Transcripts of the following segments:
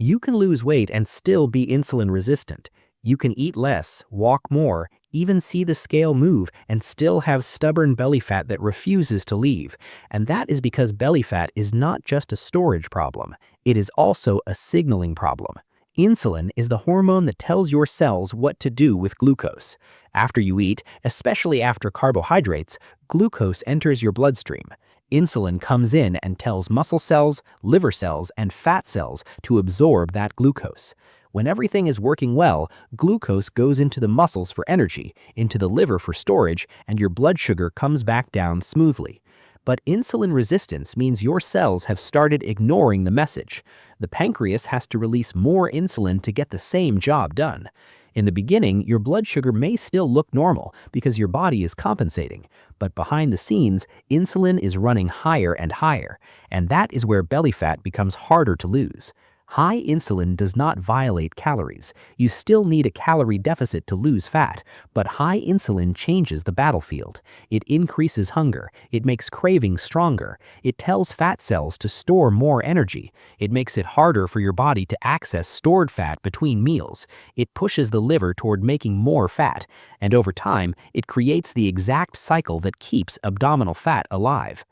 You can lose weight and still be insulin resistant. You can eat less, walk more, even see the scale move, and still have stubborn belly fat that refuses to leave. And that is because belly fat is not just a storage problem, it is also a signaling problem. Insulin is the hormone that tells your cells what to do with glucose. After you eat, especially after carbohydrates, glucose enters your bloodstream. Insulin comes in and tells muscle cells, liver cells, and fat cells to absorb that glucose. When everything is working well, glucose goes into the muscles for energy, into the liver for storage, and your blood sugar comes back down smoothly. But insulin resistance means your cells have started ignoring the message. The pancreas has to release more insulin to get the same job done. In the beginning, your blood sugar may still look normal because your body is compensating, but behind the scenes, insulin is running higher and higher, and that is where belly fat becomes harder to lose. High insulin does not violate calories. You still need a calorie deficit to lose fat, but high insulin changes the battlefield. It increases hunger. It makes cravings stronger. It tells fat cells to store more energy. It makes it harder for your body to access stored fat between meals. It pushes the liver toward making more fat, and over time, it creates the exact cycle that keeps abdominal fat alive.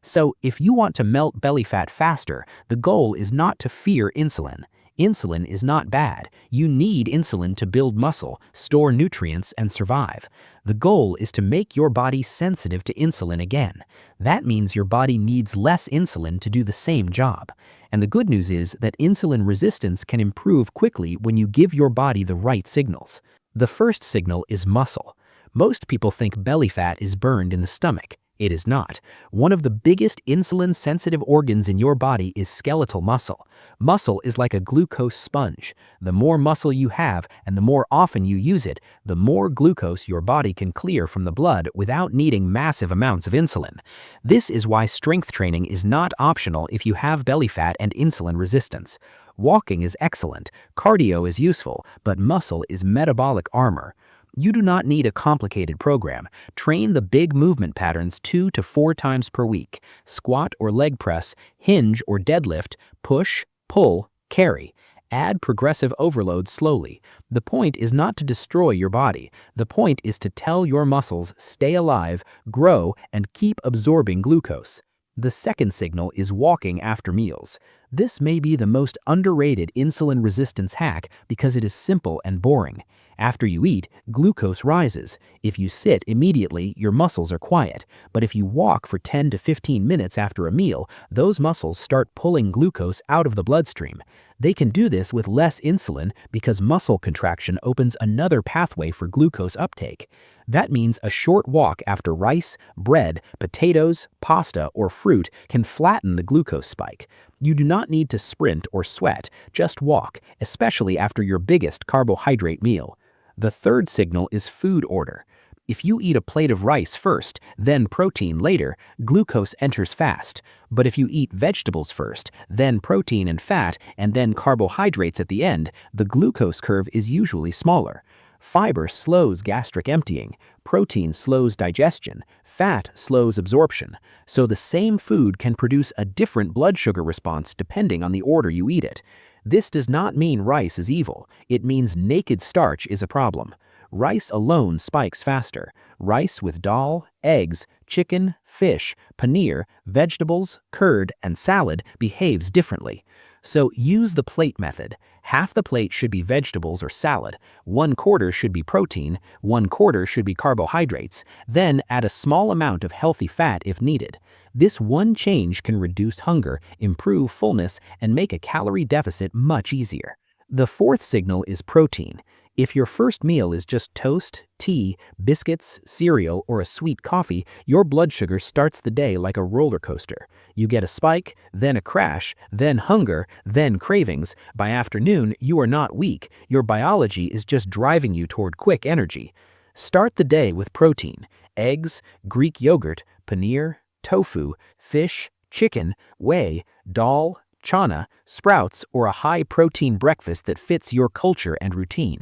So, if you want to melt belly fat faster, the goal is not to fear insulin. Insulin is not bad. You need insulin to build muscle, store nutrients, and survive. The goal is to make your body sensitive to insulin again. That means your body needs less insulin to do the same job. And the good news is that insulin resistance can improve quickly when you give your body the right signals. The first signal is muscle. Most people think belly fat is burned in the stomach. It is not. One of the biggest insulin-sensitive organs in your body is skeletal muscle. Muscle is like a glucose sponge. The more muscle you have and the more often you use it, the more glucose your body can clear from the blood without needing massive amounts of insulin. This is why strength training is not optional if you have belly fat and insulin resistance. Walking is excellent, cardio is useful, but muscle is metabolic armor. You do not need a complicated program. Train the big movement patterns 2 to 4 times per week. Squat or leg press, hinge or deadlift, push, pull, carry. Add progressive overload slowly. The point is not to destroy your body. The point is to tell your muscles stay alive, grow, and keep absorbing glucose. The second signal is walking after meals. This may be the most underrated insulin resistance hack because it is simple and boring. After you eat, glucose rises. If you sit immediately, your muscles are quiet. But if you walk for 10 to 15 minutes after a meal, those muscles start pulling glucose out of the bloodstream. They can do this with less insulin because muscle contraction opens another pathway for glucose uptake. That means a short walk after rice, bread, potatoes, pasta, or fruit can flatten the glucose spike. You do not need to sprint or sweat, just walk, especially after your biggest carbohydrate meal. The third signal is food order. If you eat a plate of rice first, then protein later, glucose enters fast. But if you eat vegetables first, then protein and fat, and then carbohydrates at the end, the glucose curve is usually smaller. Fiber slows gastric emptying, protein slows digestion, fat slows absorption. So the same food can produce a different blood sugar response depending on the order you eat it. This does not mean rice is evil. It means naked starch is a problem. Rice alone spikes faster. Rice with dal, eggs, chicken, fish, paneer, vegetables, curd, and salad behaves differently. So use the plate method. Half the plate should be vegetables or salad, 1/4 should be protein, 1/4 should be carbohydrates, then add a small amount of healthy fat if needed. This one change can reduce hunger, improve fullness, and make a calorie deficit much easier. The fourth signal is protein. If your first meal is just toast, tea, biscuits, cereal, or a sweet coffee, your blood sugar starts the day like a roller coaster. You get a spike, then a crash, then hunger, then cravings. By afternoon, you are not weak. Your biology is just driving you toward quick energy. Start the day with protein: eggs, Greek yogurt, paneer, tofu, fish, chicken, whey, dal, chana, sprouts, or a high-protein breakfast that fits your culture and routine.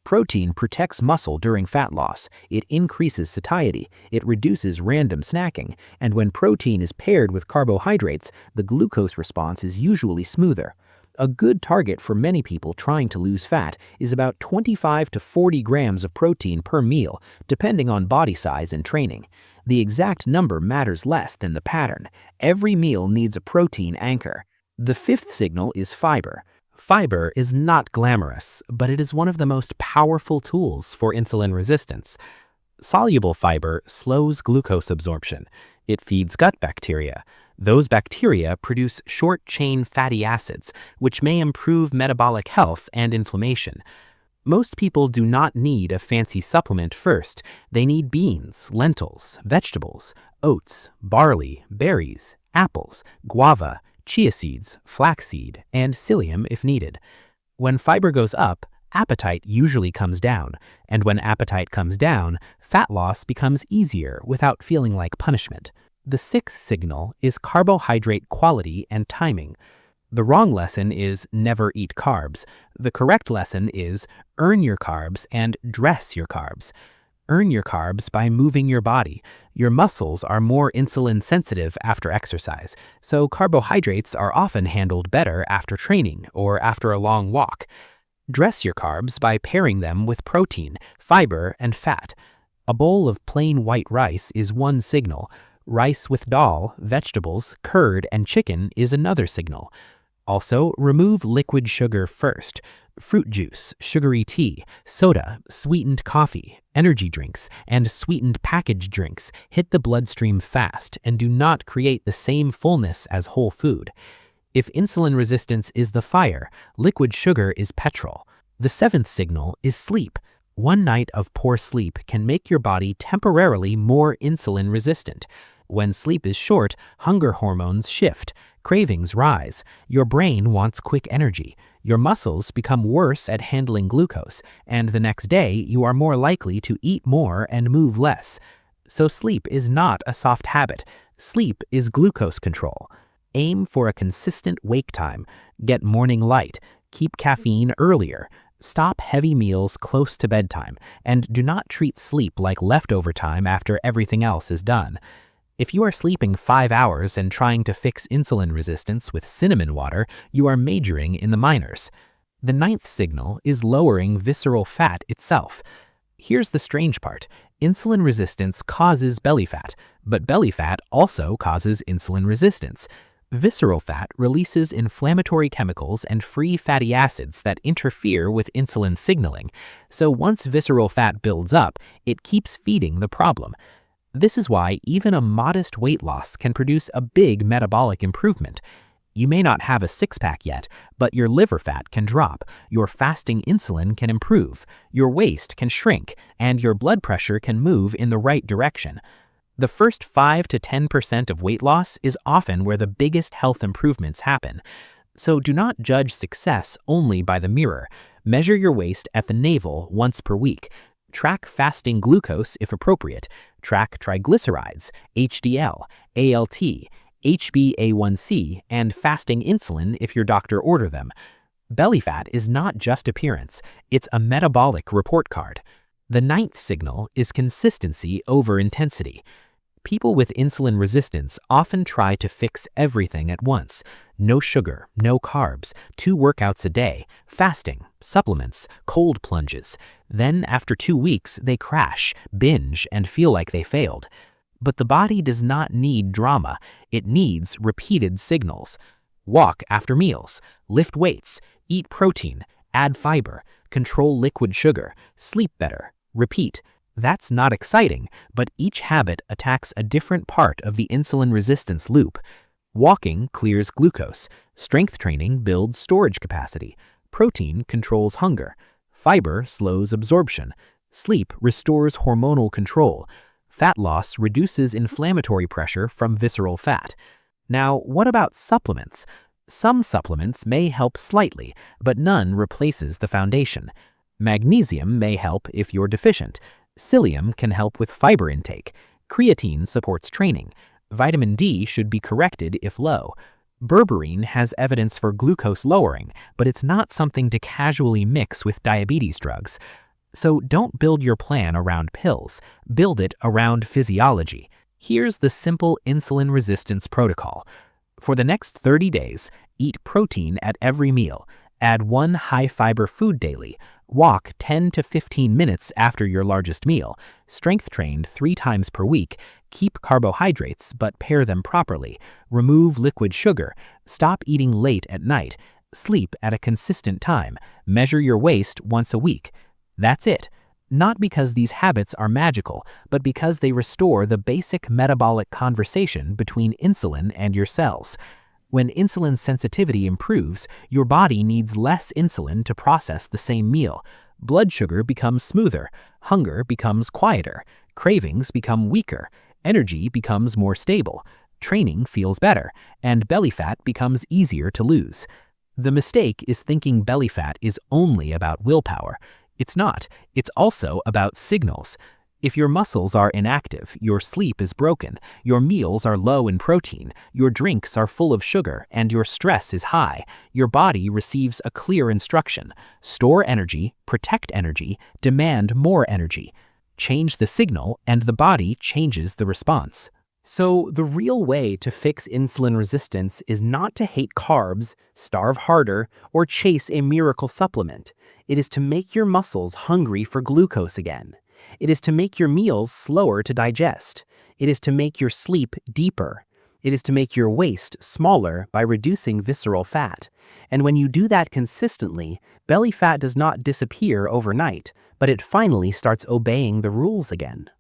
Protein protects muscle during fat loss, it increases satiety, it reduces random snacking, and when protein is paired with carbohydrates, the glucose response is usually smoother. A good target for many people trying to lose fat is about 25 to 40 grams of protein per meal, depending on body size and training. The exact number matters less than the pattern. Every meal needs a protein anchor. The fifth signal is fiber. Fiber is not glamorous, but it is one of the most powerful tools for insulin resistance. Soluble fiber slows glucose absorption. It feeds gut bacteria. Those bacteria produce short-chain fatty acids, which may improve metabolic health and inflammation. Most people do not need a fancy supplement first. They need beans, lentils, vegetables, oats, barley, berries, apples, guava, chia seeds, flaxseed, and psyllium if needed. When fiber goes up, appetite usually comes down, and when appetite comes down, fat loss becomes easier without feeling like punishment. The sixth signal is carbohydrate quality and timing. The wrong lesson is never eat carbs. The correct lesson is earn your carbs and dress your carbs. Earn your carbs by moving your body. Your muscles are more insulin sensitive after exercise, so carbohydrates are often handled better after training or after a long walk. Dress your carbs by pairing them with protein, fiber, and fat. A bowl of plain white rice is one signal. Rice with dal, vegetables, curd, and chicken is another signal. Also, remove liquid sugar first. Fruit juice, sugary tea, soda, sweetened coffee, energy drinks, and sweetened packaged drinks hit the bloodstream fast and do not create the same fullness as whole food. If insulin resistance is the fire, liquid sugar is petrol. The seventh signal is sleep. One night of poor sleep can make your body temporarily more insulin resistant. When sleep is short, hunger hormones shift, cravings rise, your brain wants quick energy, your muscles become worse at handling glucose, and the next day you are more likely to eat more and move less. So sleep is not a soft habit. Sleep is glucose control. Aim for a consistent wake time, get morning light, keep caffeine earlier, stop heavy meals close to bedtime, and do not treat sleep like leftover time after everything else is done. If you are sleeping 5 hours and trying to fix insulin resistance with cinnamon water, you are majoring in the minors. The ninth signal is lowering visceral fat itself. Here's the strange part. Insulin resistance causes belly fat, but belly fat also causes insulin resistance. Visceral fat releases inflammatory chemicals and free fatty acids that interfere with insulin signaling. So once visceral fat builds up, it keeps feeding the problem. This is why even a modest weight loss can produce a big metabolic improvement. You may not have a six-pack yet, but your liver fat can drop, your fasting insulin can improve, your waist can shrink, and your blood pressure can move in the right direction. The first 5 to 10% of weight loss is often where the biggest health improvements happen. So do not judge success only by the mirror. Measure your waist at the navel once per week. Track fasting glucose if appropriate. Track triglycerides, HDL, ALT, HbA1c, and fasting insulin if your doctor order them. Belly fat is not just appearance, it's a metabolic report card. The ninth signal is consistency over intensity. People with insulin resistance often try to fix everything at once. No sugar, no carbs, 2 workouts a day, fasting, supplements, cold plunges. Then after 2 weeks, they crash, binge, and feel like they failed. But the body does not need drama. It needs repeated signals. Walk after meals, lift weights, eat protein, add fiber, control liquid sugar, sleep better, repeat. That's not exciting, but each habit attacks a different part of the insulin resistance loop. Walking clears glucose, strength training builds storage capacity, protein controls hunger, fiber slows absorption, sleep restores hormonal control, fat loss reduces inflammatory pressure from visceral fat. Now, what about supplements? Some supplements may help slightly, but none replaces the foundation. Magnesium may help if you're deficient. Psyllium can help with fiber intake. Creatine supports training. Vitamin D should be corrected if low. Berberine has evidence for glucose lowering, but it's not something to casually mix with diabetes drugs. So don't build your plan around pills. Build it around physiology. Here's the simple insulin resistance protocol. For the next 30 days, Eat protein at every meal. Add one high-fiber food daily. Walk 10 to 15 minutes after your largest meal. Strength train 3 times per week. Keep carbohydrates, but pair them properly. Remove liquid sugar. Stop eating late at night. Sleep at a consistent time. Measure your waist once a week. That's it. Not because these habits are magical, but because they restore the basic metabolic conversation between insulin and your cells. When insulin sensitivity improves, your body needs less insulin to process the same meal. Blood sugar becomes smoother, hunger becomes quieter, cravings become weaker, energy becomes more stable, training feels better, and belly fat becomes easier to lose. The mistake is thinking belly fat is only about willpower. It's not. It's also about signals. If your muscles are inactive, your sleep is broken, your meals are low in protein, your drinks are full of sugar, and your stress is high, your body receives a clear instruction: store energy, protect energy, demand more energy. Change the signal, and the body changes the response. So the real way to fix insulin resistance is not to hate carbs, starve harder, or chase a miracle supplement. It is to make your muscles hungry for glucose again. It is to make your meals slower to digest. It is to make your sleep deeper. It is to make your waist smaller by reducing visceral fat. And when you do that consistently, belly fat does not disappear overnight, but it finally starts obeying the rules again.